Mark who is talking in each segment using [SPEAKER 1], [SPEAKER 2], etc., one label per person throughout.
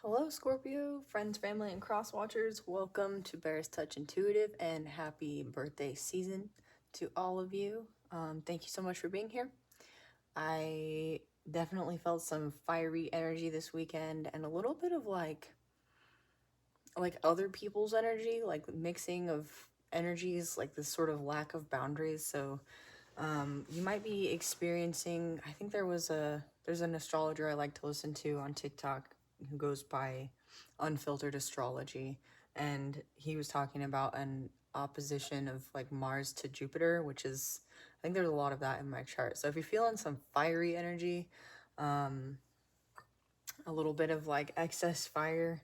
[SPEAKER 1] Hello, Scorpio, friends, family, and cross watchers. Welcome to Bear's Touch Intuitive and happy birthday season to all of you. Thank you so much for being here. I definitely felt some fiery energy this weekend and a little bit of like other people's energy, like mixing of energies, like this sort of lack of boundaries. So you might be experiencing, I think there's an astrologer I like to listen to on TikTok who goes by Unfiltered Astrology, and he was talking about an opposition of like Mars to Jupiter, which is, I think there's a lot of that in my chart. So if you're feeling some fiery energy, a little bit of like excess fire,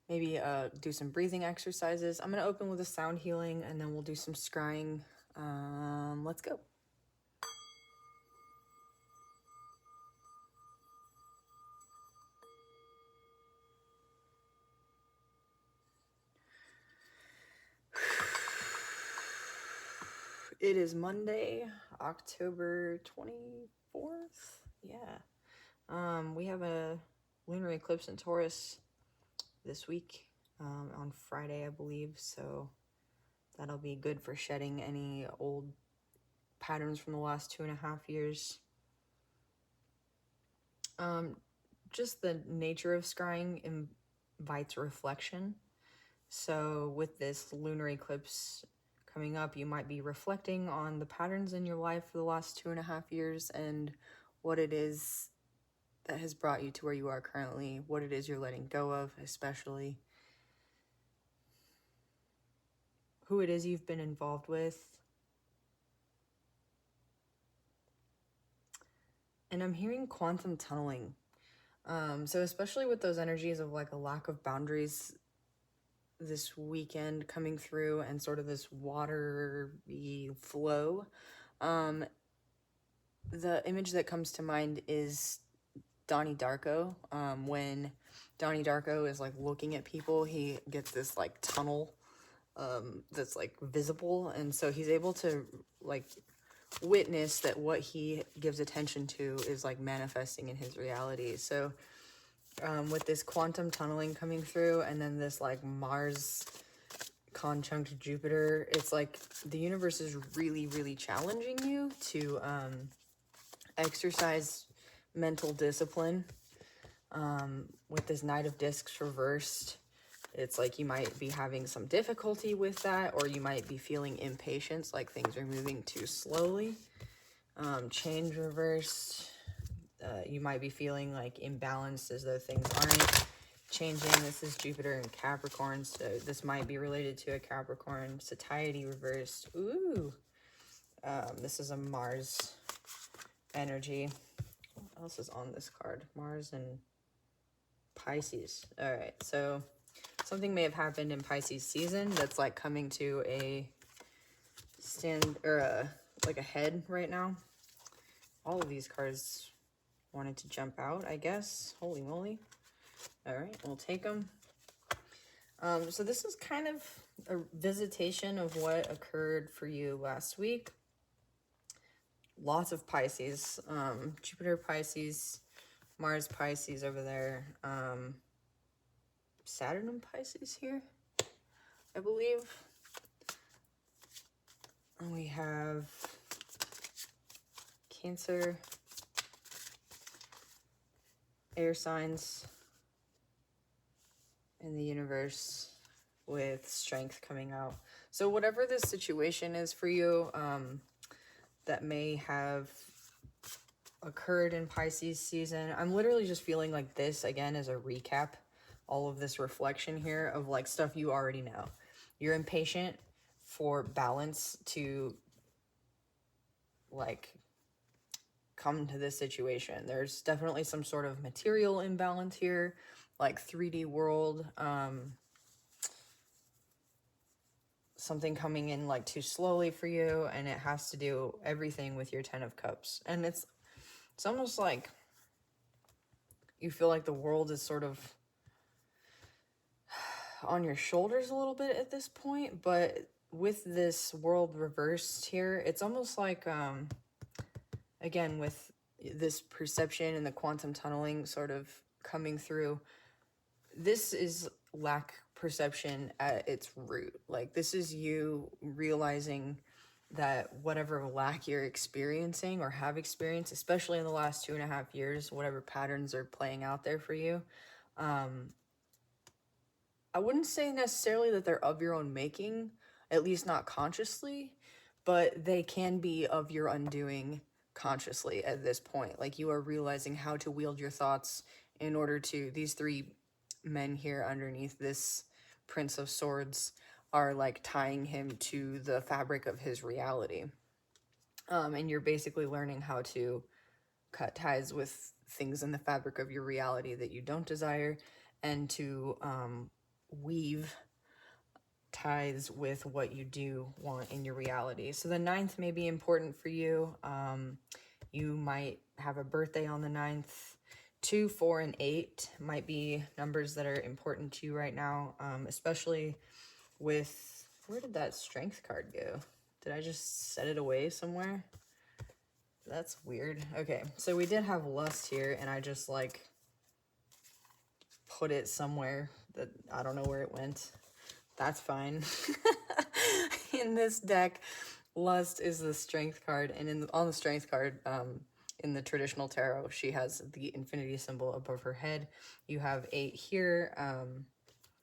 [SPEAKER 1] maybe do some breathing exercises. I'm going to open with a sound healing and then we'll do some scrying. Let's go. It is Monday, October 24th. Yeah. We have a lunar eclipse in Taurus this week, on Friday, I believe. So that'll be good for shedding any old patterns from the last 2.5 years. Just the nature of scrying invites reflection. So with this lunar eclipse coming up, you might be reflecting on the patterns in your life for the last 2.5 years and what it is that has brought you to where you are currently, what it is you're letting go of, especially who it is you've been involved with. And I'm hearing quantum tunneling. So especially with those energies of like a lack of boundaries this weekend coming through and sort of this watery flow, the image that comes to mind is Donnie Darko. When Donnie Darko is like looking at people, he gets this like tunnel that's like visible, and so he's able to like witness that what he gives attention to is like manifesting in his reality. So with this quantum tunneling coming through and then this like Mars conjunct Jupiter, it's like the universe is really, really challenging you to exercise mental discipline. With this Knight of Discs reversed, it's like you might be having some difficulty with that, or you might be feeling impatience, like things are moving too slowly. Change reversed, you might be feeling like imbalanced as though things aren't changing. This is Jupiter in Capricorn, so this might be related to a Capricorn. Satiety reversed. Ooh. This is a Mars energy. What else is on this card? Mars and Pisces. All right, so something may have happened in Pisces season that's like coming to a stand, or like a head right now. All of these cards wanted to jump out, I guess. Holy moly. All right, we'll take them. So this is kind of a visitation of what occurred for you last week. Lots of Pisces. Jupiter Pisces, Mars Pisces over there. Saturn and Pisces here, I believe. And we have Cancer, air signs in the universe with strength coming out. So whatever this situation is for you, that may have occurred in Pisces season, I'm literally just feeling like this again as a recap, all of this reflection here of like stuff you already know. You're impatient for balance to like come to this situation. There's definitely some sort of material imbalance here, like 3D world, something coming in like too slowly for you, and it has to do everything with your 10 of Cups. And it's almost like you feel like the world is sort of on your shoulders a little bit at this point, but with this world reversed here, it's almost like again with this perception and the quantum tunneling sort of coming through, this is lack perception at its root. Like, this is you realizing that whatever lack you're experiencing or have experienced, especially in the last 2.5 years, whatever patterns are playing out there for you, I wouldn't say necessarily that they're of your own making, at least not consciously, but they can be of your undoing consciously at this point. Like, you are realizing how to wield your thoughts in order to, these three men here underneath this Prince of Swords are like tying him to the fabric of his reality. And you're basically learning how to cut ties with things in the fabric of your reality that you don't desire, and to weave ties with what you do want in your reality. So the 9th may be important for you. You might have a birthday on the 9th. 2, 4, and 8 might be numbers that are important to you right now, especially with, where did that strength card go? Did I just set it away somewhere? That's weird. Okay, so we did have lust here, and I just like put it somewhere that I don't know where it went. That's fine. In this deck, lust is the strength card, and on the strength card, in the traditional tarot, she has the infinity symbol above her head. You have 8 here,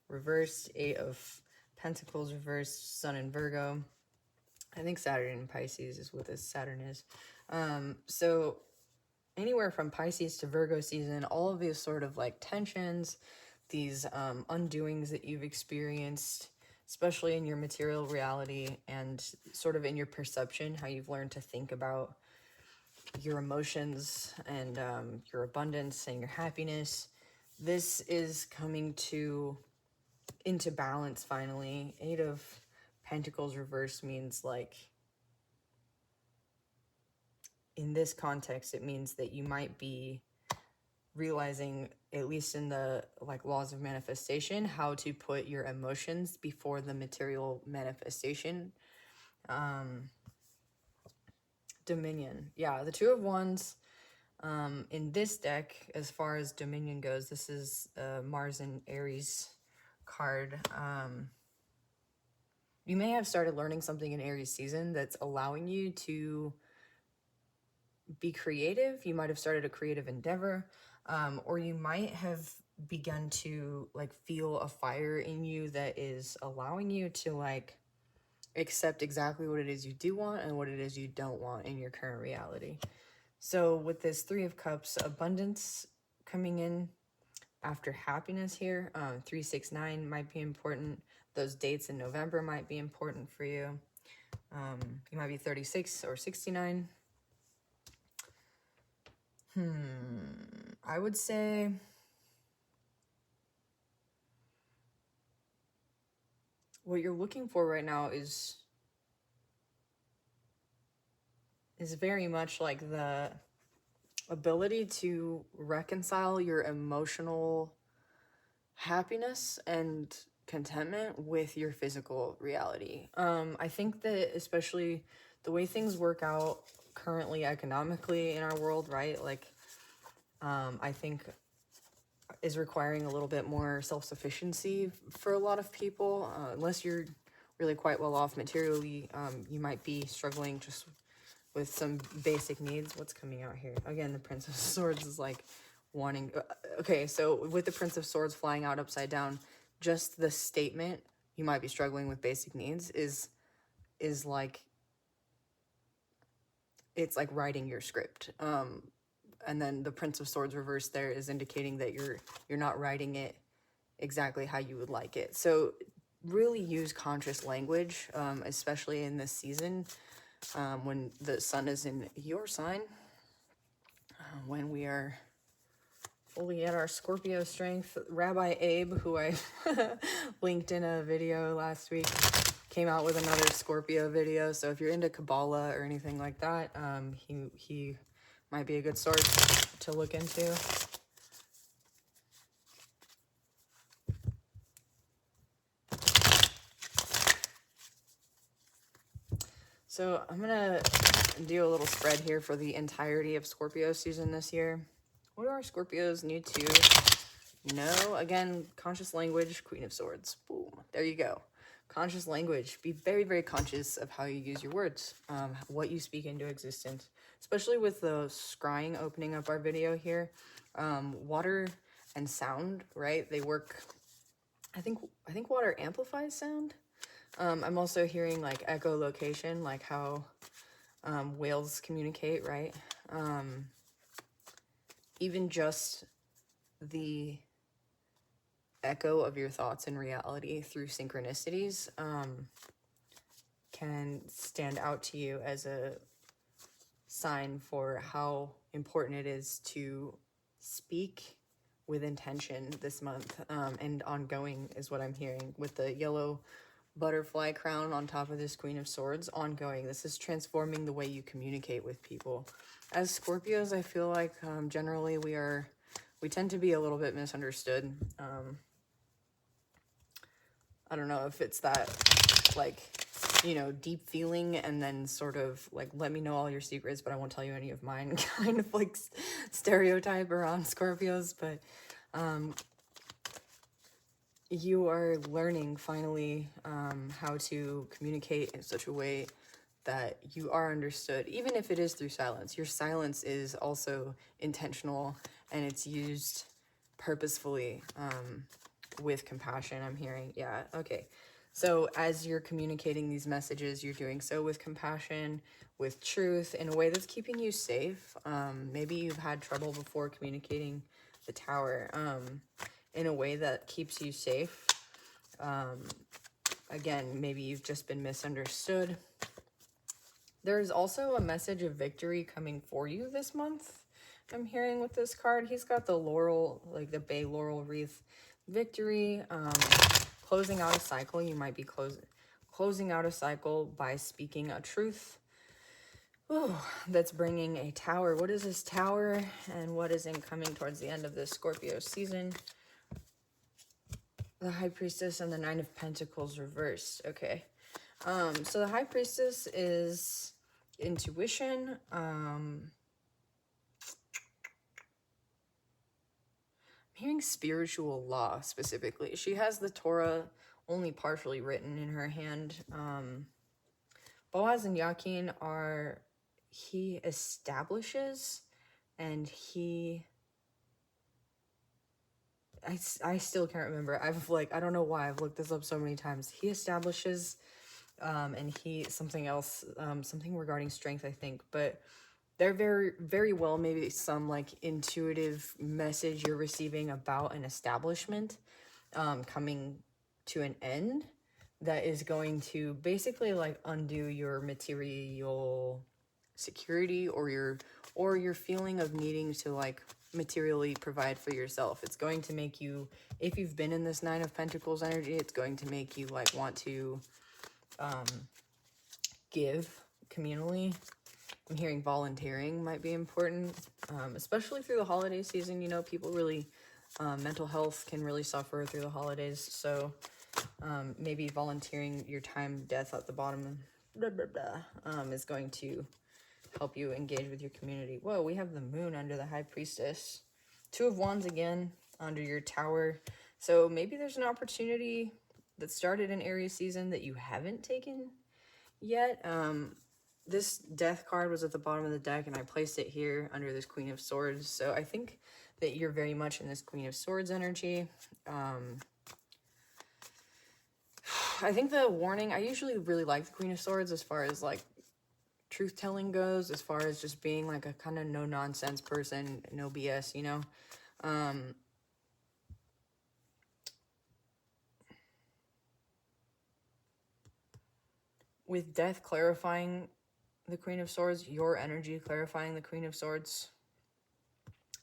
[SPEAKER 1] reversed, 8 of Pentacles reversed, Sun in Virgo. I think Saturn in Pisces is what this Saturn is. So anywhere from Pisces to Virgo season, all of these sort of like tensions, these undoings that you've experienced, especially in your material reality and sort of in your perception, how you've learned to think about your emotions and your abundance and your happiness. This is coming into balance finally. 8 of Pentacles reversed means, like, in this context, it means that you might be realizing, at least in the like laws of manifestation, how to put your emotions before the material manifestation. Dominion. Yeah, the 2 of Wands in this deck, as far as Dominion goes, this is Mars and Aries card. You may have started learning something in Aries season that's allowing you to be creative. You might have started a creative endeavor, or you might have begun to like feel a fire in you that is allowing you to like accept exactly what it is you do want and what it is you don't want in your current reality. So with this 3 of Cups, abundance coming in after happiness here. 3, 6, 9 might be important. Those dates in November might be important for you. You might be 36 or 69. I would say what you're looking for right now is very much like the ability to reconcile your emotional happiness and contentment with your physical reality. I think that especially the way things work out currently economically in our world, right? Like, I think is requiring a little bit more self-sufficiency for a lot of people. Unless you're really quite well off materially, you might be struggling just with some basic needs. What's coming out here? Again, the Prince of Swords is like wanting... okay, so with the Prince of Swords flying out upside down, just the statement, you might be struggling with basic needs, is like... it's like writing your script. And then the Prince of Swords reversed there is indicating that you're not writing it exactly how you would like it. So really use conscious language, especially in this season, when the sun is in your sign, when we are fully at our Scorpio strength. Rabbi Abe, who I linked in a video last week, came out with another Scorpio video. So if you're into Kabbalah or anything like that, he might be a good source to look into. So I'm gonna do a little spread here for the entirety of Scorpio season this year. What do our Scorpios need No, again, conscious language, Queen of Swords. Boom. There you go. Conscious language. Be very, very conscious of how you use your words, what you speak into existence, especially with the scrying opening up our video here. Water and sound, right? They work. I think water amplifies sound. I'm also hearing like echolocation, like how whales communicate, right? Even just the echo of your thoughts in reality through synchronicities can stand out to you as a sign for how important it is to speak with intention this month, and ongoing is what I'm hearing with the yellow butterfly crown on top of this Queen of Swords. Ongoing. This is transforming the way you communicate with people. As Scorpios, I feel like generally we tend to be a little bit misunderstood. I don't know if it's that, like, you know, deep feeling and then sort of like, let me know all your secrets, but I won't tell you any of mine kind of like stereotype around Scorpios. But you are learning finally how to communicate in such a way that you are understood, even if it is through silence. Your silence is also intentional and it's used purposefully, with compassion, I'm hearing. Yeah, okay. So as you're communicating these messages, you're doing so with compassion, with truth, in a way that's keeping you safe. Maybe you've had trouble before communicating the Tower, in a way that keeps you safe. Again, maybe you've just been misunderstood. There's also a message of victory coming for you this month, I'm hearing with this card. He's got the laurel, like the bay laurel wreath. Victory, closing out a cycle. You might be closing out a cycle by speaking a truth. Ooh, that's bringing a Tower. What is this Tower and what is incoming towards the end of this Scorpio season? The High Priestess and the Nine of Pentacles reversed. Okay. So the High Priestess is intuition. Hearing spiritual law specifically. She has the Torah only partially written in her hand. Boaz and Yakin are, he establishes and he, I still can't remember. I don't know why I've looked this up so many times. He establishes, and he, something else, something regarding strength, I think, but they're very, very well, maybe some like intuitive message you're receiving about an establishment coming to an end that is going to basically like undo your material security or your feeling of needing to like materially provide for yourself. It's going to make you, if you've been in this Nine of Pentacles energy, it's going to make you like want to give communally. I'm hearing volunteering might be important, especially through the holiday season. You know, people really, mental health can really suffer through the holidays. So maybe volunteering your time, death at the bottom, is going to help you engage with your community. Whoa, we have the Moon under the High Priestess. Two of Wands again under your Tower. So maybe there's an opportunity that started in Aries season that you haven't taken yet. This Death card was at the bottom of the deck and I placed it here under this Queen of Swords. So I think that you're very much in this Queen of Swords energy. I think the warning, I usually really like the Queen of Swords as far as like truth-telling goes, as far as just being like a kind of no-nonsense person, no BS, you know? With Death clarifying the Queen of Swords, your energy clarifying the Queen of Swords,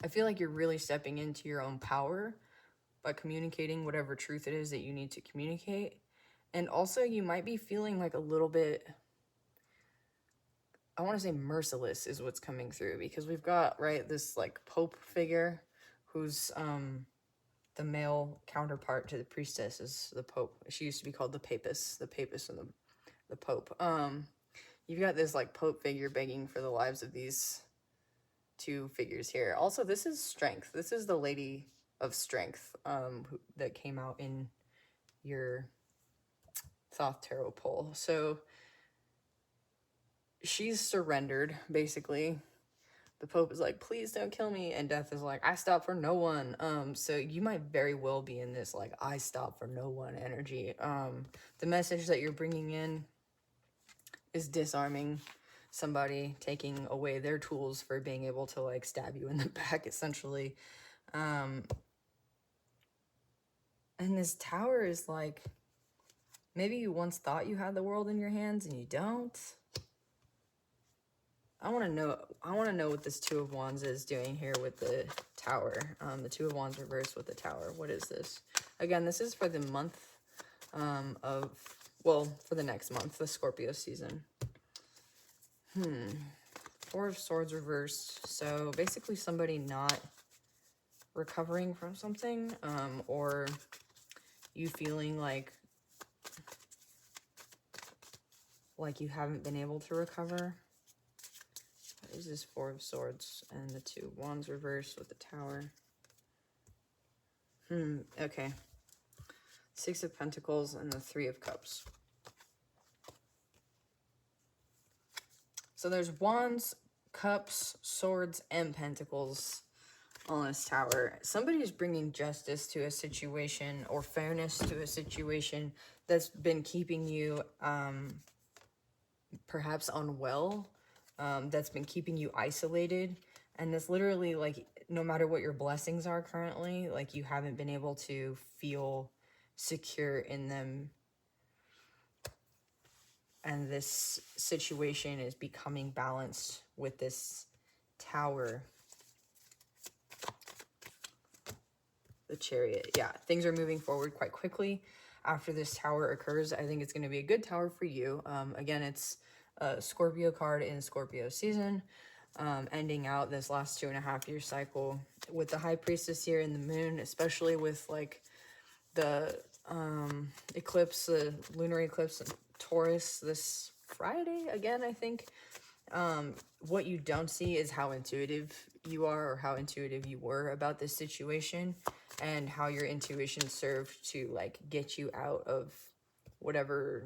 [SPEAKER 1] I feel like you're really stepping into your own power by communicating whatever truth it is that you need to communicate. And also you might be feeling like a little bit, I want to say merciless is what's coming through, because we've got, right, this like Pope figure who's the male counterpart to the priestess is the Pope. She used to be called the Papist and the Pope. You've got this like Pope figure begging for the lives of these two figures here. Also, this is strength. This is the Lady of strength that came out in your Thoth Tarot pull. So she's surrendered, basically. The Pope is like, please don't kill me. And Death is like, I stop for no one. So you might very well be in this, like, I stop for no one energy. The message that you're bringing in is disarming somebody, taking away their tools for being able to, like, stab you in the back, essentially. And this Tower is like, maybe you once thought you had the world in your hands and you don't. I want to know what this Two of Wands is doing here with the Tower. The Two of Wands reversed with the Tower. What is this? Again, this is for the month for the next month, the Scorpio season. Four of Swords reversed. So basically somebody not recovering from something, or you feeling like you haven't been able to recover. What is this Four of Swords and the Two of Wands reversed with the Tower? Okay. Six of Pentacles and the Three of Cups. So there's Wands, Cups, Swords, and Pentacles on this Tower. Somebody's bringing justice to a situation or fairness to a situation that's been keeping you perhaps unwell, that's been keeping you isolated. And that's literally like, no matter what your blessings are currently, like you haven't been able to feel secure in them. And this situation is becoming balanced with this Tower. The Chariot. Yeah, things are moving forward quite quickly after this Tower occurs. I think it's going to be a good Tower for you. Again, it's a Scorpio card in Scorpio season, ending out this last 2.5 year cycle with the High Priestess here in the Moon, especially with like the eclipse, the lunar eclipse in Taurus this Friday again, I think. What you don't see is how intuitive you are, or how intuitive you were about this situation, and how your intuition served to like get you out of whatever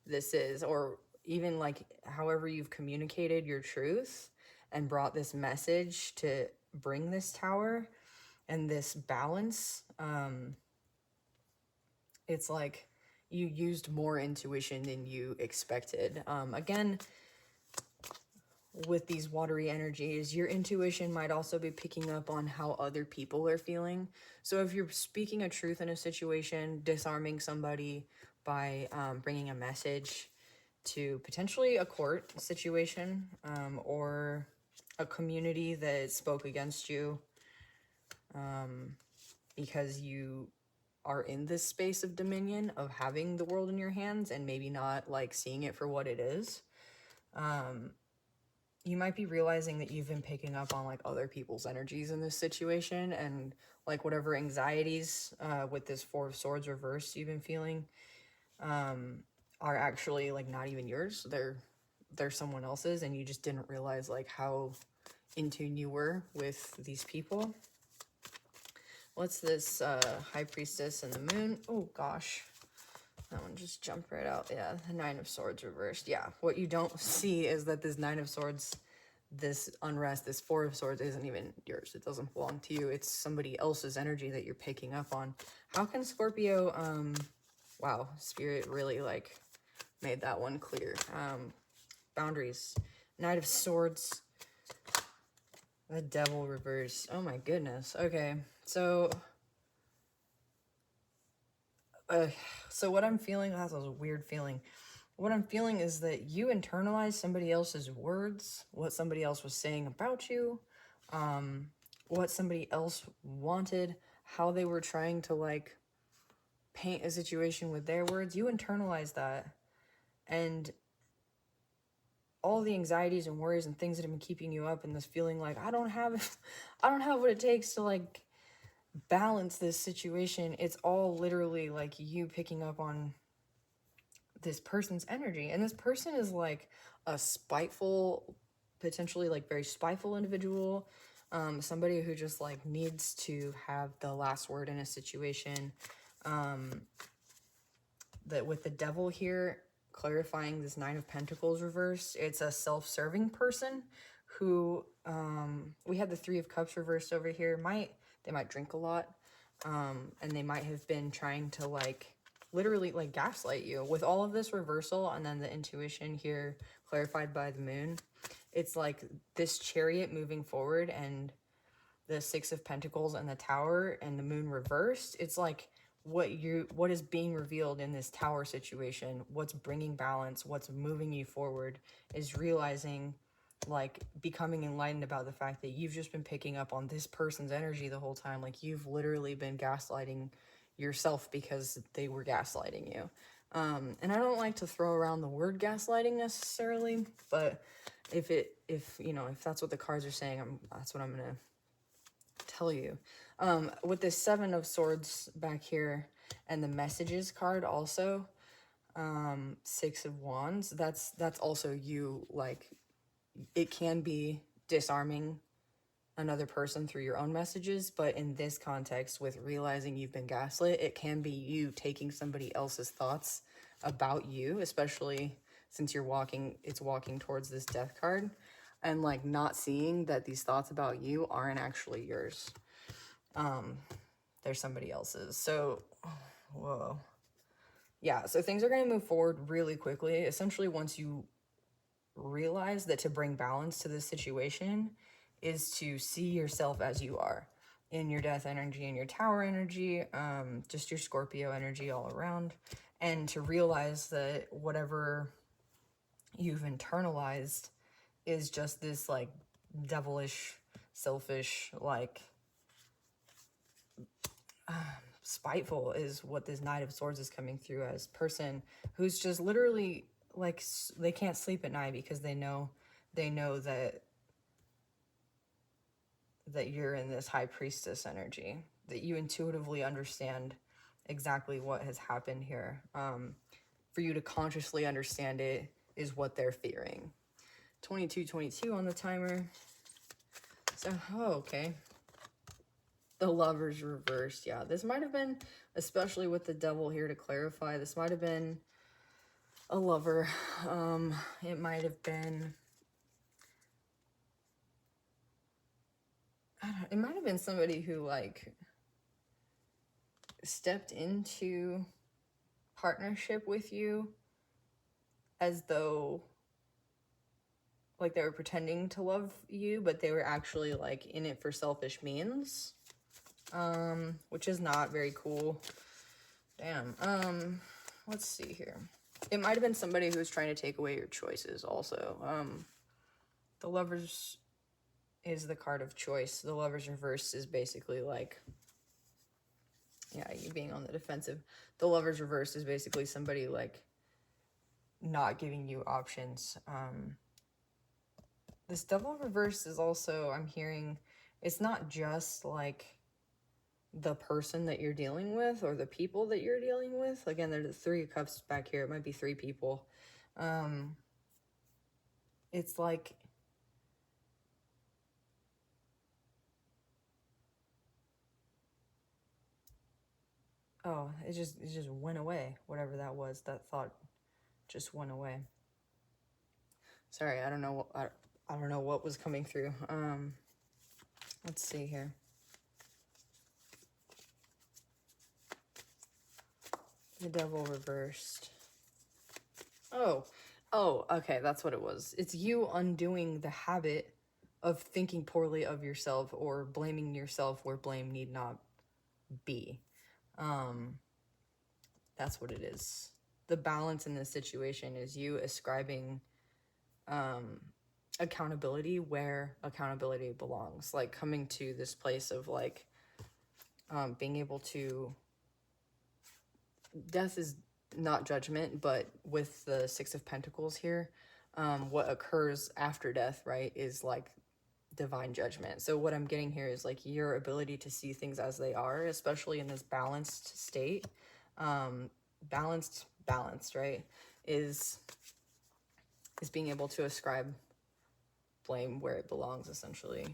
[SPEAKER 1] this is, or even like however you've communicated your truth and brought this message to bring this Tower and this balance. It's like you used more intuition than you expected. Again, with these watery energies, your intuition might also be picking up on how other people are feeling. So if you're speaking a truth in a situation, disarming somebody by bringing a message to potentially a court situation, or a community that spoke against you, because you are in this space of dominion of having the world in your hands and maybe not like seeing it for what it is, you might be realizing that you've been picking up on like other people's energies in this situation, and like whatever anxieties with this Four of Swords reversed you've been feeling are actually like not even yours. They're someone else's, and you just didn't realize like how in tune you were with these people. What's this High Priestess and the Moon? Oh gosh, that one just jumped right out. Yeah, the Nine of Swords reversed. Yeah, what you don't see is that this Nine of Swords, this unrest, this Four of Swords isn't even yours. It doesn't belong to you. It's somebody else's energy that you're picking up on. How can Scorpio, wow, Spirit really like made that one clear. Boundaries. Knight of Swords. The Devil reversed. Oh my goodness. Okay, so what I'm feeling, that's a weird feeling. What I'm feeling is that you internalized somebody else's words, what somebody else was saying about you, what somebody else wanted, how they were trying to like paint a situation with their words. You internalized that, and all the anxieties and worries and things that have been keeping you up, and this feeling like I don't have what it takes to like balance this situation. It's all literally like you picking up on this person's energy, and this person is like a spiteful, potentially like very spiteful individual. Somebody who just like needs to have the last word in a situation. That with the devil here, clarifying this Nine of Pentacles reversed, it's a self-serving person who, we had the Three of Cups reversed over here. They might drink a lot, and they might have been trying to like literally like gaslight you with all of this reversal. And then the intuition here clarified by the moon, it's like this Chariot moving forward, and the Six of Pentacles and the Tower and the moon reversed. It's like what is being revealed in this Tower situation, what's bringing balance, what's moving you forward, is realizing, like, becoming enlightened about the fact that you've just been picking up on this person's energy the whole time. Like, you've literally been gaslighting yourself because they were gaslighting you. And I don't like to throw around the word gaslighting necessarily, but if that's what the cards are saying, that's what I'm gonna tell you. With this Seven of Swords back here and the Messages card also, Six of Wands, that's also you. Like, it can be disarming another person through your own messages, but in this context, with realizing you've been gaslit, it can be you taking somebody else's thoughts about you, especially since it's walking towards this Death card, and like not seeing that these thoughts about you aren't actually yours. They're somebody else's. So, whoa. Yeah, so things are going to move forward really quickly. Essentially, once you realize that to bring balance to this situation is to see yourself as you are, in your Death energy and your Tower energy, just your Scorpio energy all around, and to realize that whatever you've internalized is just this like devilish, selfish, like spiteful is what this Knight of Swords is coming through as, person who's just literally like they can't sleep at night because they know that you're in this High Priestess energy, that you intuitively understand exactly what has happened here. For you to consciously understand it is what they're fearing. 22:22 on the timer. So, okay. The Lovers reversed. Yeah, this might have been, especially with the Devil here to clarify, this might have been a lover. It might have been, it might have been somebody who like stepped into partnership with you as though like they were pretending to love you, but they were actually like in it for selfish means, which is not very cool. Damn. Let's see here. It might have been somebody who was trying to take away your choices also. The Lovers is the card of choice. The Lovers reversed is basically like, yeah, you being on the defensive. The Lovers reversed is basically somebody like not giving you options. This Devil reverse is also, I'm hearing, it's not just like the person that you're dealing with or the people that you're dealing with. Again, there's the Three of Cups back here. It might be three people. It's like, oh, it just went away. Whatever that was, that thought just went away. Sorry, I don't know. I don't know what was coming through. Let's see here. The Devil reversed. Oh, okay, that's what it was. It's you undoing the habit of thinking poorly of yourself or blaming yourself where blame need not be. That's what it is. The balance in this situation is you ascribing accountability where accountability belongs. Like coming to this place of like being able to, death is not judgment, but with the Six of Pentacles here, what occurs after death, right, is like divine judgment. So what I'm getting here is like your ability to see things as they are, especially in this balanced state. Balanced, right, is being able to ascribe blame where it belongs, essentially.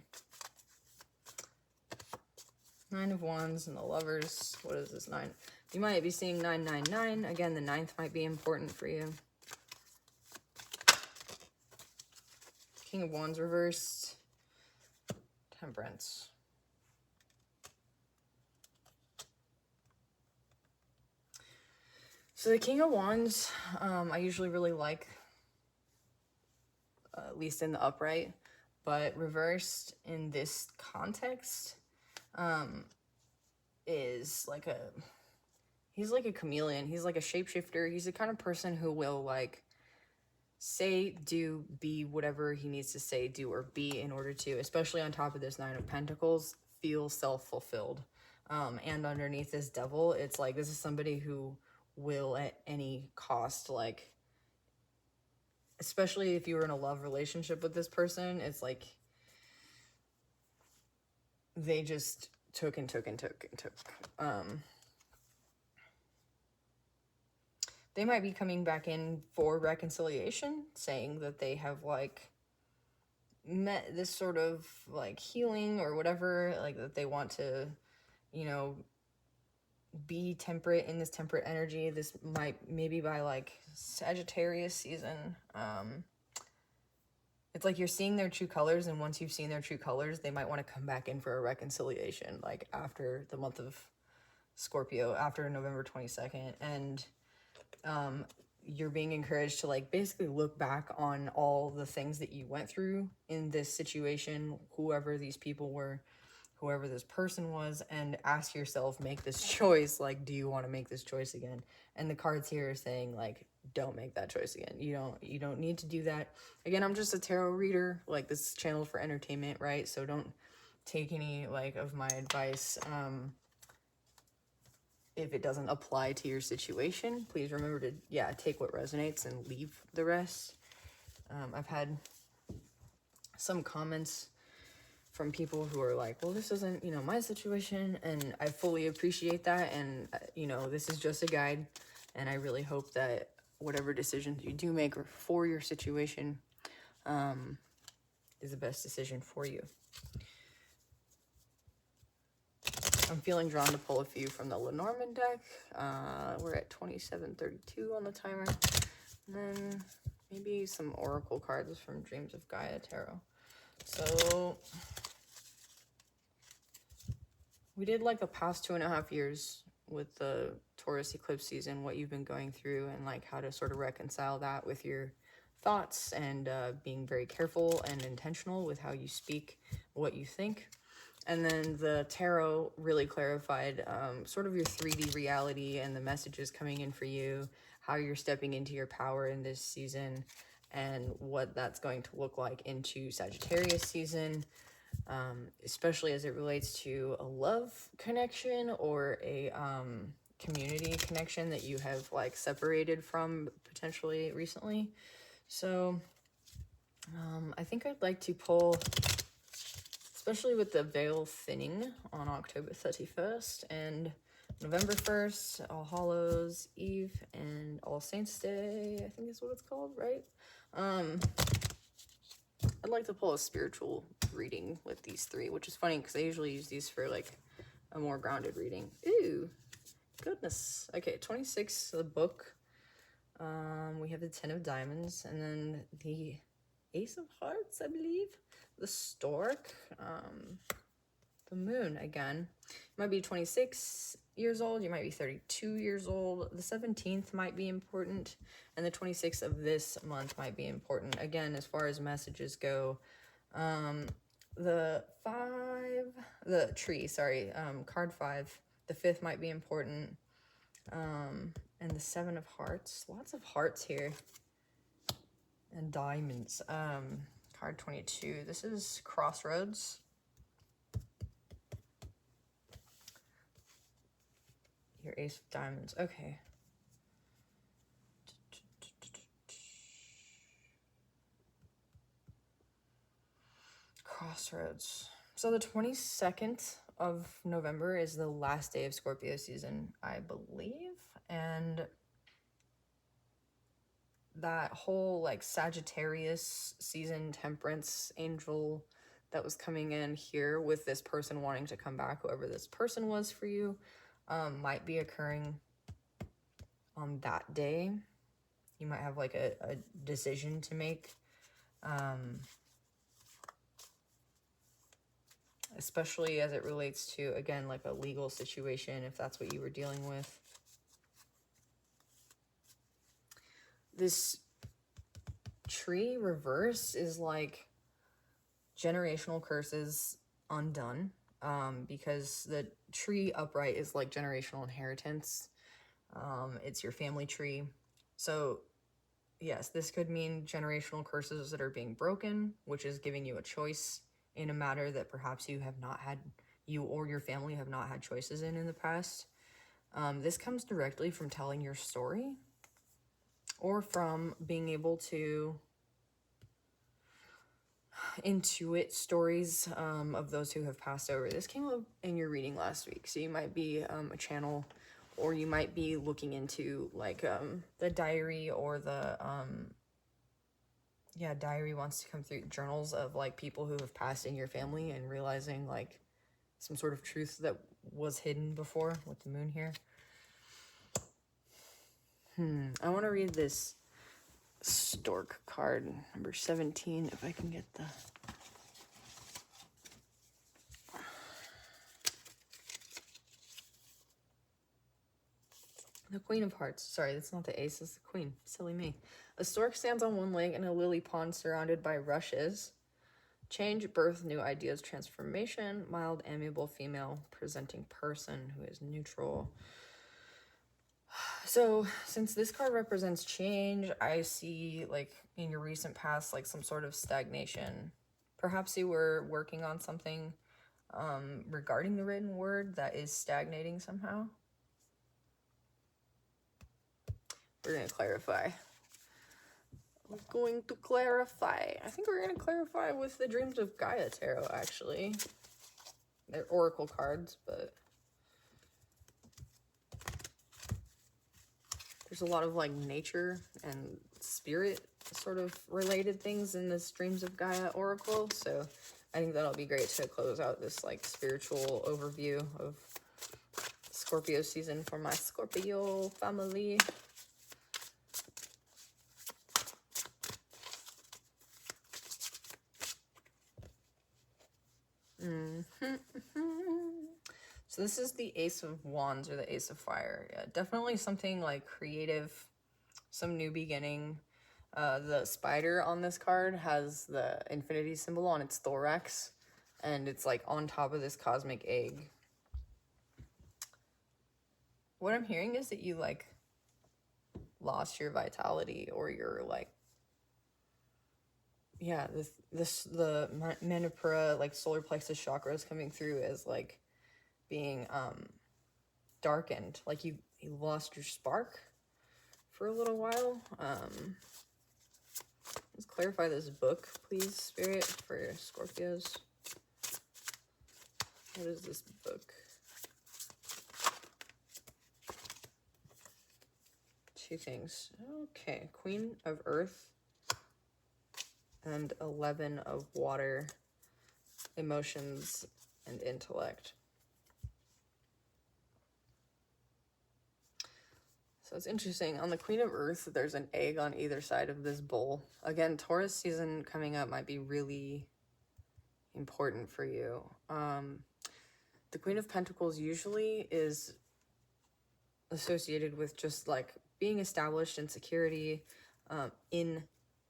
[SPEAKER 1] Nine of Wands and the Lovers. What is this? 9. You might be seeing 999. Again, the 9th might be important for you. King of Wands reversed. Temperance. So the King of Wands, I usually really like, at least in the upright, but reversed in this context, is like he's like a chameleon. He's like a shapeshifter. He's the kind of person who will like say, do, be whatever he needs to say, do, or be in order to, especially on top of this 9 of Pentacles, feel self-fulfilled. And underneath this Devil, it's like, this is somebody who will at any cost, like, especially if you were in a love relationship with this person, it's like they just took and took and took and took. They might be coming back in for reconciliation, saying that they have like met this sort of like healing or whatever, like that they want to, you know, be temperate in this temperate energy. This might maybe by like Sagittarius season. It's like you're seeing their true colors, and once you've seen their true colors, they might want to come back in for a reconciliation, like after the month of Scorpio, after November 22nd. And you're being encouraged to like basically look back on all the things that you went through in this situation, whoever these people were, whoever this person was, and ask yourself, make this choice. Like, do you want to make this choice again? And the cards here are saying like, don't make that choice again. You don't need to do that. Again, I'm just a tarot reader. Like, this channel for entertainment, right? So don't take any like of my advice if it doesn't apply to your situation. Please remember to take what resonates and leave the rest. I've had some comments from people who are like, well, this isn't, my situation, and I fully appreciate that, and this is just a guide, and I really hope that whatever decisions you do make for your situation is the best decision for you. I'm feeling drawn to pull a few from the Lenormand deck. We're at 27:32 on the timer. And then maybe some oracle cards from Dreams of Gaia Tarot. So we did like the past 2.5 years with the Taurus eclipse season, what you've been going through, and like how to sort of reconcile that with your thoughts, and being very careful and intentional with how you speak, what you think. And then the tarot really clarified sort of your 3D reality and the messages coming in for you, how you're stepping into your power in this season, and what that's going to look like into Sagittarius season, especially as it relates to a love connection or a community connection that you have like separated from potentially recently. So I think I'd like to pull, especially with the veil thinning on October 31st and November 1st, All Hallows Eve, and All Saints Day, I think is what it's called, right? I'd like to pull a spiritual reading with these three, which is funny because I usually use these for like a more grounded reading. Ooh, goodness. Okay, 26, the book. We have the 10 of Diamonds, and then the Ace of Hearts, I believe. The Stork, the Moon again. You might be 26 years old, you might be 32 years old. The 17th might be important, and the 26th of this month might be important. Again, as far as messages go, the card 5, the 5th might be important, and the 7 of Hearts, lots of hearts here, and diamonds. Card 22, this is Crossroads. Your Ace of Diamonds, okay. Crossroads. So the 22nd of November is the last day of Scorpio season, I believe. And that whole like Sagittarius season, temperance, angel that was coming in here with this person wanting to come back, whoever this person was for you, might be occurring on that day. You might have like a decision to make, especially as it relates to, again, like a legal situation, if that's what you were dealing with. This tree reverse is like generational curses undone, because the tree upright is like generational inheritance. It's your family tree. So yes, this could mean generational curses that are being broken, which is giving you a choice in a matter that perhaps you or your family have not had choices in the past. This comes directly from telling your story, or from being able to intuit stories of those who have passed over. This came up in your reading last week, so you might be a channel, or you might be looking into like the diary, or the diary wants to come through, journals of like people who have passed in your family, and realizing like some sort of truth that was hidden before with the moon here. I want to read this stork card, number 17, if I can get the Queen of Hearts. Sorry, that's not the ace, it's the queen. Silly me. A stork stands on one leg in a lily pond surrounded by rushes. Change, birth, new ideas, transformation, mild, amiable, female, presenting person who is neutral. So since this card represents change, I see like in your recent past, like some sort of stagnation. Perhaps you were working on something regarding the written word that is stagnating somehow. We're going to clarify. I think we're going to clarify with the Dreams of Gaia Tarot, actually. They're oracle cards, but there's a lot of like nature and spirit sort of related things in this Dreams of Gaia oracle. So I think that'll be great to close out this like spiritual overview of Scorpio season for my Scorpio family. So this is the Ace of Wands, or the Ace of Fire. Yeah, definitely something like creative, some new beginning. The spider on this card has the infinity symbol on its thorax, and it's like on top of this cosmic egg. What I'm hearing is that you like lost your vitality, or you're like, yeah, the Manipura, like solar plexus chakra is coming through as like being darkened, like you lost your spark for a little while. Let's clarify this book, please, Spirit, for Scorpios. What is this book? 2 things. Okay, Queen of Earth and 11 of Water, emotions and intellect. So it's interesting. On the Queen of Earth, there's an egg on either side of this bowl. Again, Taurus season coming up might be really important for you. The Queen of Pentacles usually is associated with just like being established in security, in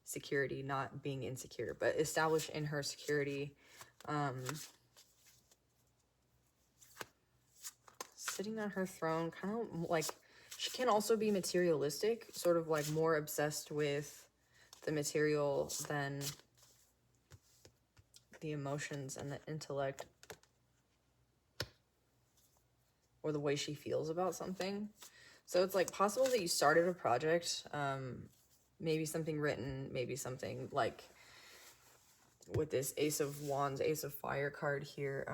[SPEAKER 1] security, not being insecure, but established in her security. Sitting on her throne, kind of like, she can also be materialistic, sort of like more obsessed with the material than the emotions and the intellect, or the way she feels about something. So it's like possible that you started a project, maybe something written, maybe something like with this Ace of Wands, Ace of Fire card here,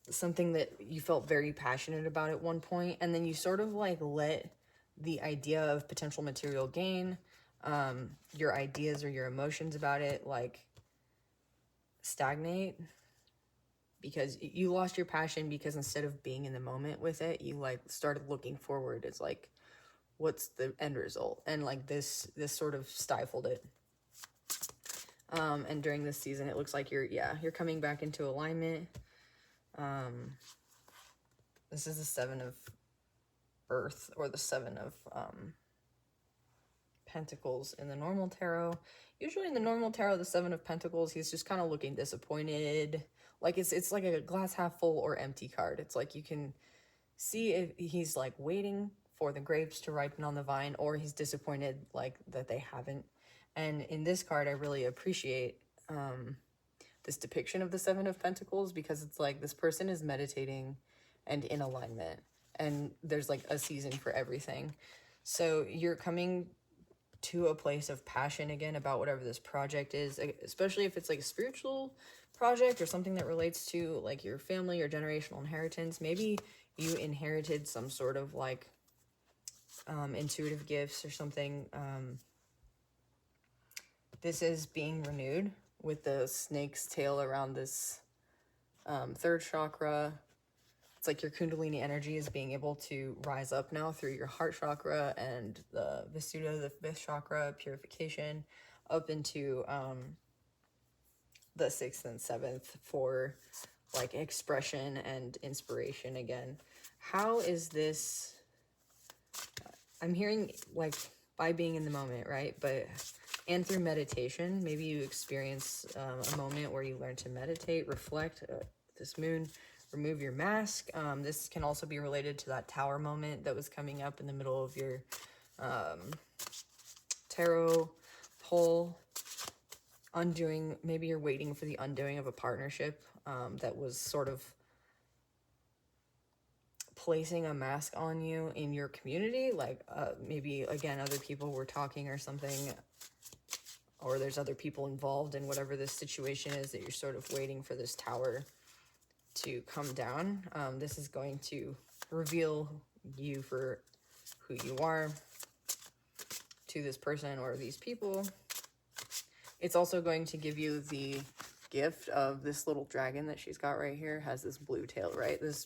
[SPEAKER 1] something that you felt very passionate about at one point, and then you sort of like let the idea of potential material gain, your ideas or your emotions about it, like stagnate because you lost your passion, because instead of being in the moment with it, you like started looking forward. It's like, what's the end result? And like this sort of stifled it. And during this season, it looks like you're coming back into alignment. This is the 7 of Earth, or the 7 of Pentacles in the normal tarot. Usually in the normal tarot, the 7 of Pentacles, he's just kind of looking disappointed. Like it's like a glass half full or empty card. It's like you can see if he's like waiting for the grapes to ripen on the vine, or he's disappointed like that they haven't. And in this card, I really appreciate this depiction of the 7 of Pentacles, because it's like this person is meditating and in alignment, and there's like a season for everything. So you're coming to a place of passion again about whatever this project is, especially if it's like a spiritual project or something that relates to like your family or generational inheritance. Maybe you inherited some sort of like intuitive gifts or something. This is being renewed with the snake's tail around this 3rd chakra. It's like your Kundalini energy is being able to rise up now through your heart chakra and the Visuddha, the 5th chakra, purification, up into the 6th and 7th for like expression and inspiration again. How is this? I'm hearing like by being in the moment, right? But and through meditation, maybe you experience a moment where you learn to meditate, reflect. This moon, remove your mask. This can also be related to that tower moment that was coming up in the middle of your tarot pull. Undoing, maybe you're waiting for the undoing of a partnership that was sort of placing a mask on you in your community. Like maybe, again, other people were talking or something, or there's other people involved in whatever this situation is that you're sort of waiting for this tower to come down. This is going to reveal you for who you are to this person or these people. It's also going to give you the gift of this little dragon that she's got right here, has this blue tail, right? This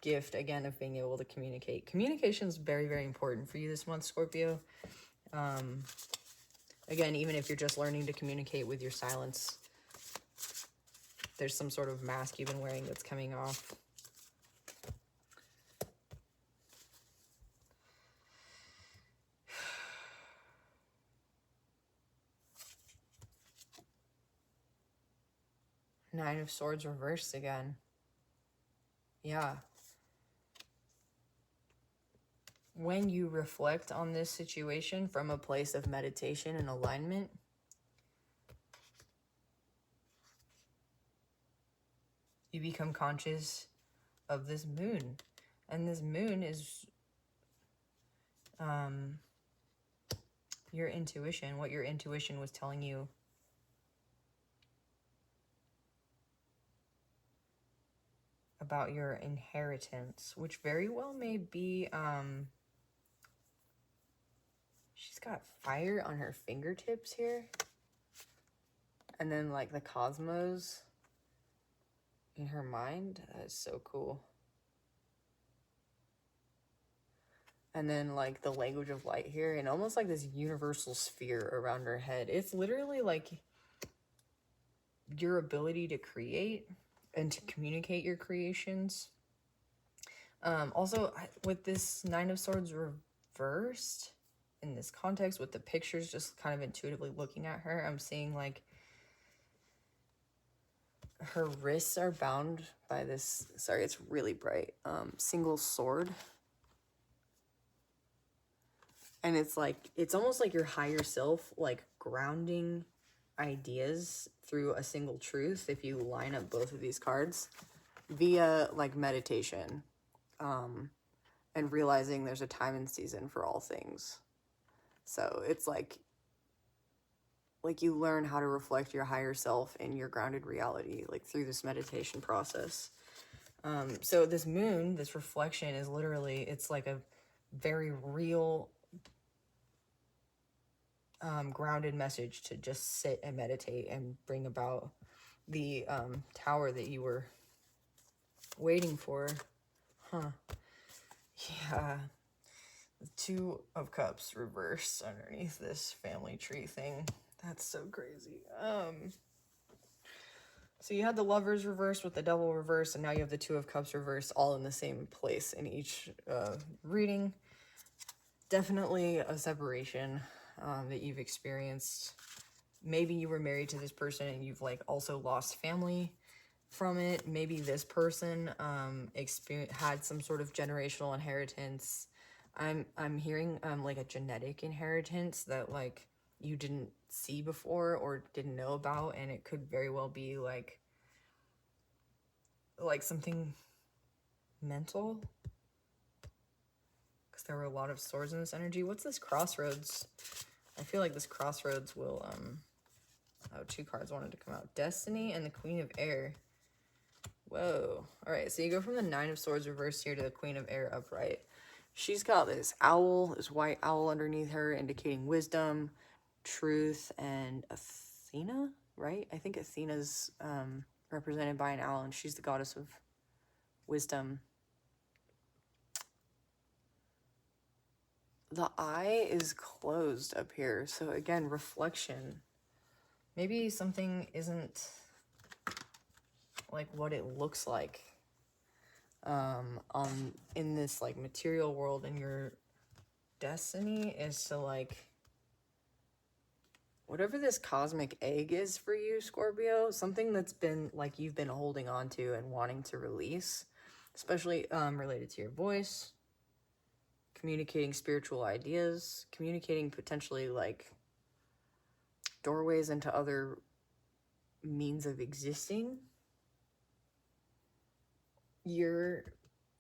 [SPEAKER 1] gift, again, of being able to communicate. Communication is very, very important for you this month, Scorpio. Again, even if you're just learning to communicate with your silence, there's some sort of mask you've been wearing that's coming off. Nine of Swords reversed again. Yeah. When you reflect on this situation from a place of meditation and alignment, you become conscious of this moon. And this moon is your intuition, what your intuition was telling you about your inheritance, which very well may be, she's got fire on her fingertips here. And then like the cosmos in her mind. That is so cool. And then like the language of light here, and almost like this universal sphere around her head. It's literally like your ability to create and to communicate your creations. Also, with this Nine of Swords reversed, in this context, with the pictures, just kind of intuitively looking at her, I'm seeing like her wrists are bound by this, sorry, it's really bright, single sword. And it's like, it's almost like your higher self, like grounding ideas through a single truth, if you line up both of these cards, via like meditation, and realizing there's a time and season for all things. So it's like you learn how to reflect your higher self in your grounded reality, like through this meditation process. So this moon, this reflection is literally, it's like a very real, grounded message to just sit and meditate and bring about the tower that you were waiting for. Huh. Yeah. The Two of Cups reversed underneath this family tree thing. That's so crazy. So you had the Lovers reversed with the Devil reversed, and now you have the Two of Cups reversed, all in the same place in each reading. Definitely a separation that you've experienced. Maybe you were married to this person and you've like also lost family from it. Maybe this person had some sort of generational inheritance. I'm hearing like a genetic inheritance that like you didn't see before or didn't know about, and it could very well be like something mental, because there were a lot of swords in this energy. What's this crossroads? I feel like this crossroads will oh, two cards wanted to come out. Destiny and the Queen of Air. Whoa. All right, so you go from the Nine of Swords reversed here to the Queen of Air upright. She's got this owl, this white owl underneath her, indicating wisdom, truth, and Athena, right? I think Athena's represented by an owl, and she's the goddess of wisdom. The eye is closed up here, so again, reflection. Maybe something isn't like what it looks like in this like material world, and your destiny is to like whatever this cosmic egg is for you, Scorpio, something that's been like you've been holding on to and wanting to release, especially related to your voice, communicating spiritual ideas, communicating potentially like doorways into other means of existing. You're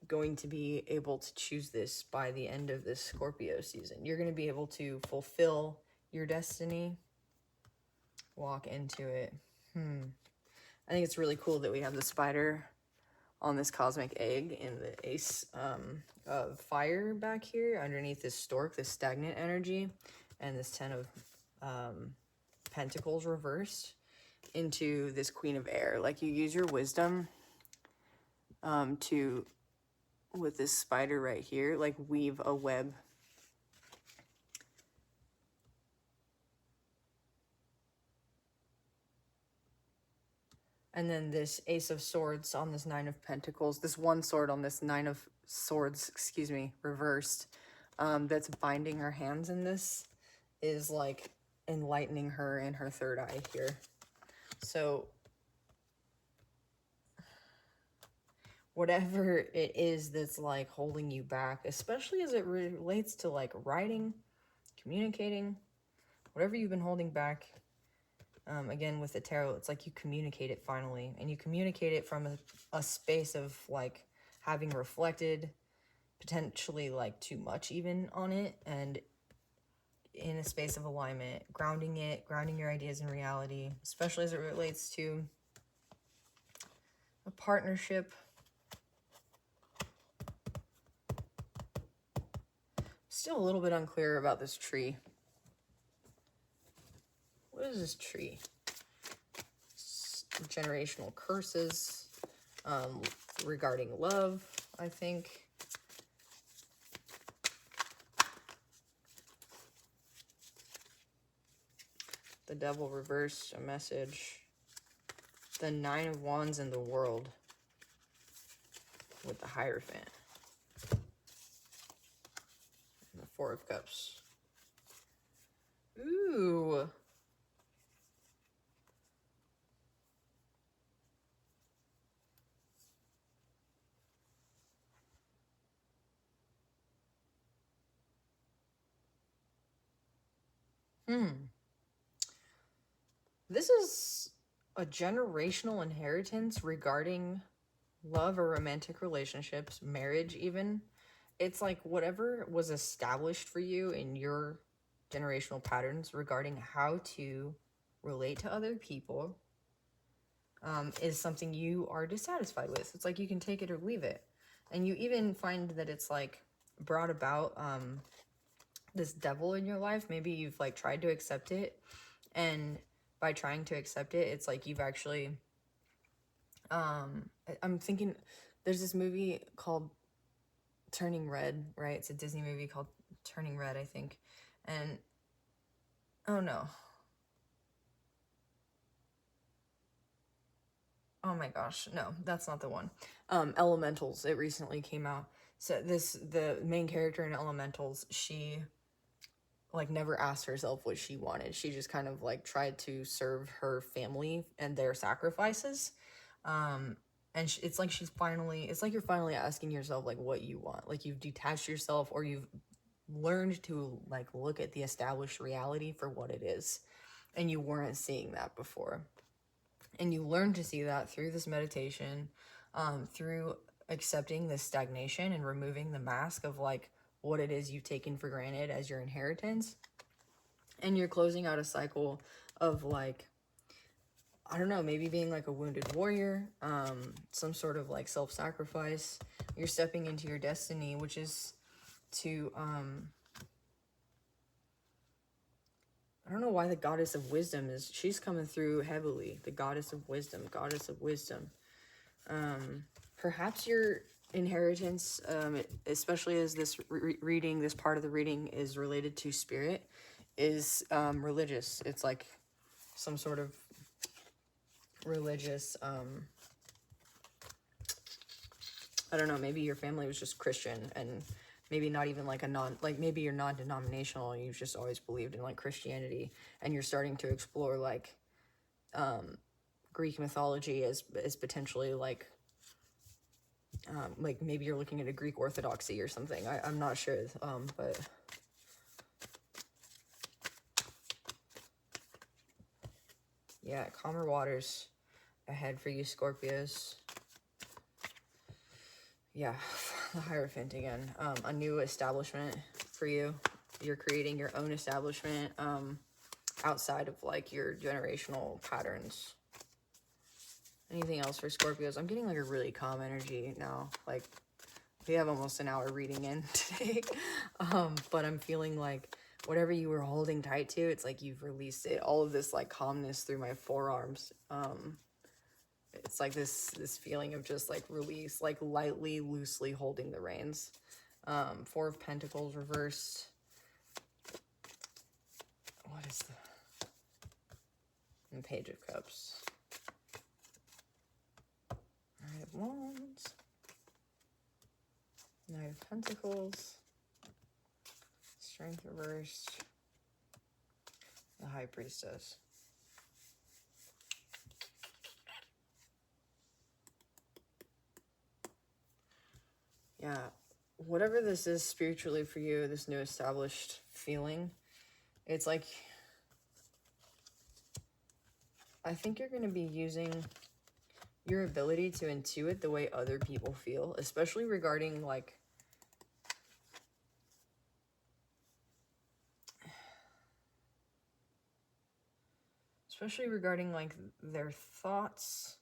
[SPEAKER 1] going to be able to choose this by the end of this Scorpio season. You're going to be able to fulfill your destiny, walk into it. I think it's really cool that we have the spider on this cosmic egg and the ace of fire back here underneath this stork, this stagnant energy, and this 10 of pentacles reversed into this Queen of Air. Like you use your wisdom to, with this spider right here, like weave a web. And then this Ace of Swords on this Nine of Pentacles, this one sword on this Nine of Swords, excuse me, reversed, that's binding her hands in this, is like enlightening her in her third eye here. So whatever it is that's like holding you back, especially as it relates to like writing, communicating, whatever you've been holding back, again with the tarot, it's like you communicate it finally, and you communicate it from a space of like having reflected potentially like too much even on it, and in a space of alignment, grounding your ideas in reality, especially as it relates to a partnership. Still a little bit unclear about this tree. What is this tree? Generational curses regarding love, I think. The Devil reversed, a message. The Nine of Wands in the World with the Hierophant. And the Four of Cups. Ooh. This is a generational inheritance regarding love or romantic relationships, marriage even. It's like whatever was established for you in your generational patterns regarding how to relate to other people is something you are dissatisfied with. It's like you can take it or leave it. And you even find that it's like brought about this devil in your life. Maybe you've like tried to accept it, and by trying to accept it, it's like you've actually I'm thinking there's this movie called Turning Red, right? It's a Disney movie called Turning Red, I think. And oh no. Oh my gosh, no, that's not the one. Elementals, it recently came out. So the main character in Elementals, she like never asked herself what she wanted. She just kind of like tried to serve her family and their sacrifices. And it's like it's like you're finally asking yourself like what you want. Like you've detached yourself, or you've learned to like look at the established reality for what it is, and you weren't seeing that before. And you learn to see that through this meditation, through accepting this stagnation and removing the mask of like what it is you've taken for granted as your inheritance. And you're closing out a cycle of like, I don't know, maybe being like a wounded warrior, some sort of like self-sacrifice. You're stepping into your destiny, which is to, I don't know why the goddess of wisdom she's coming through heavily. The goddess of wisdom, goddess of wisdom. Perhaps your inheritance, especially as this reading, this part of the reading is related to spirit, is religious. It's like some sort of religious, I don't know, maybe your family was just Christian, and maybe not even like maybe you're non-denominational, and you've just always believed in like Christianity, and you're starting to explore like Greek mythology as potentially like maybe you're looking at a Greek orthodoxy or something. I'm not sure, but yeah, calmer waters ahead for you Scorpios. Yeah, the Hierophant again. A new establishment for you. You're creating your own establishment outside of like your generational patterns. Anything else for Scorpios? I'm getting like a really calm energy now. Like we have almost an hour reading in today. But I'm feeling like whatever you were holding tight to, it's like you've released it. All of this like calmness through my forearms. It's like this feeling of just like release, like lightly, loosely holding the reins. Four of Pentacles reversed. What is the Page of Cups? Knight of Wands. Knight of Pentacles. Strength reversed. The High Priestess. Yeah, whatever this is spiritually for you, this new established feeling, it's like, I think you're going to be using your ability to intuit the way other people feel, especially regarding like, their thoughts.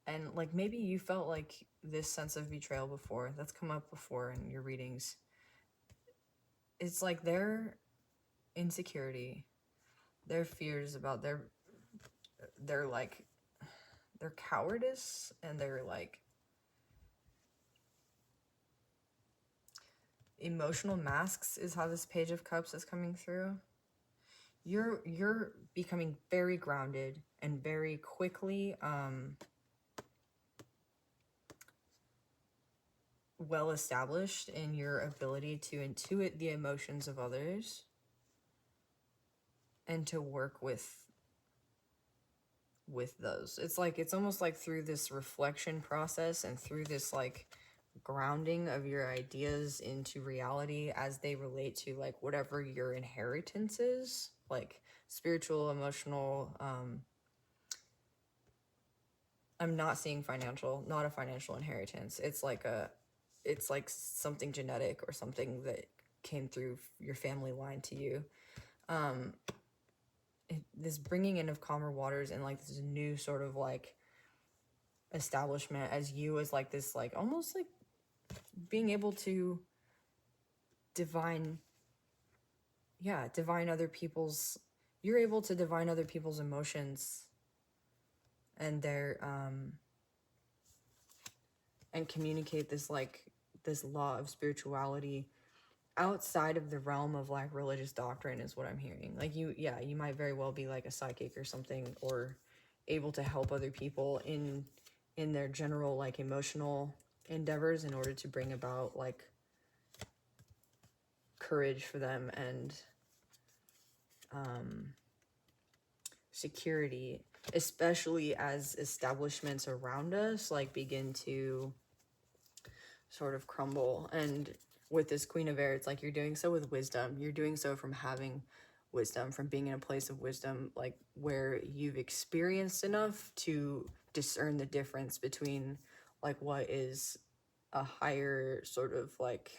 [SPEAKER 1] And like maybe you felt like this sense of betrayal before. That's come up before in your readings. It's like their insecurity, their fears about their cowardice, and their like emotional masks is how this Page of Cups is coming through. You're becoming very grounded and very quickly well established in your ability to intuit the emotions of others and to work with those. It's almost like through this reflection process and through this like grounding of your ideas into reality as they relate to like whatever your inheritance is, like spiritual, emotional, I'm not seeing financial, not a financial inheritance. It's like something genetic or something that came through your family line to you. This bringing in of calmer waters and like this new sort of like establishment as you as like this like almost like being able to divine other people's, you're able to divine other people's emotions and they're and communicate this like this law of spirituality outside of the realm of like religious doctrine is what I'm hearing. Like you might very well be like a psychic or something, or able to help other people in their general like emotional endeavors in order to bring about like courage for them and security, especially as establishments around us like begin to sort of crumble. And with this Queen of Air, it's like you're doing so with wisdom. You're doing so from having wisdom, from being in a place of wisdom, like where you've experienced enough to discern the difference between like what is a higher sort of like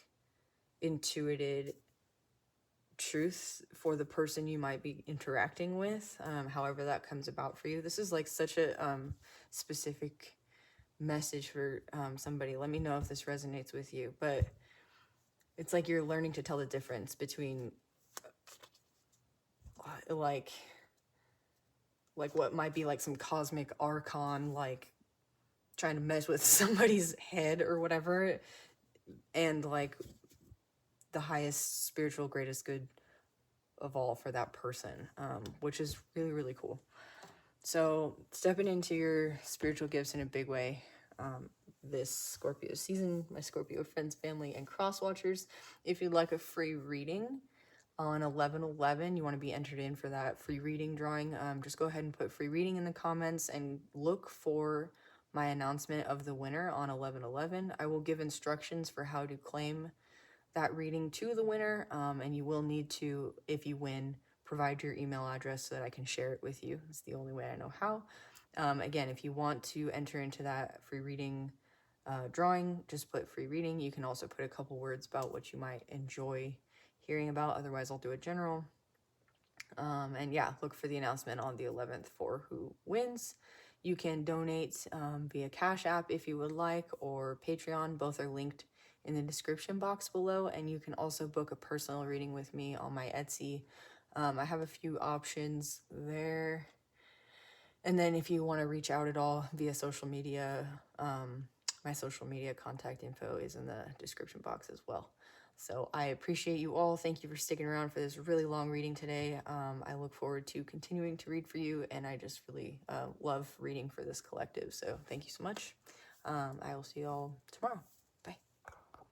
[SPEAKER 1] intuited truth for the person you might be interacting with, however that comes about for you. This is like such a specific message for somebody. Let me know if this resonates with you, but it's like you're learning to tell the difference between like what might be like some cosmic archon like trying to mess with somebody's head or whatever, and like the highest spiritual greatest good of all for that person, which is really, really cool. So stepping into your spiritual gifts in a big way this Scorpio season, my Scorpio friends, family, and cross watchers. If you'd like a free reading on 11/11, you want to be entered in for that free reading drawing, just go ahead and put free reading in the comments and look for my announcement of the winner on 11/11. I will give instructions for how to claim that reading to the winner, and you will need to, if you win, provide your email address so that I can share it with you. It's the only way I know how. Again, if you want to enter into that free reading drawing, just put free reading. You can also put a couple words about what you might enjoy hearing about. Otherwise, I'll do a general. And yeah, look for the announcement on the 11th for who wins. You can donate via Cash App if you would like, or Patreon. Both are linked in the description box below, and you can also book a personal reading with me on my Etsy. I have a few options there. And then if you want to reach out at all via social media, my social media contact info is in the description box as well. So I appreciate you all. Thank you for sticking around for this really long reading today. I look forward to continuing to read for you, and I just really love reading for this collective. So thank you so much. I will see you all tomorrow.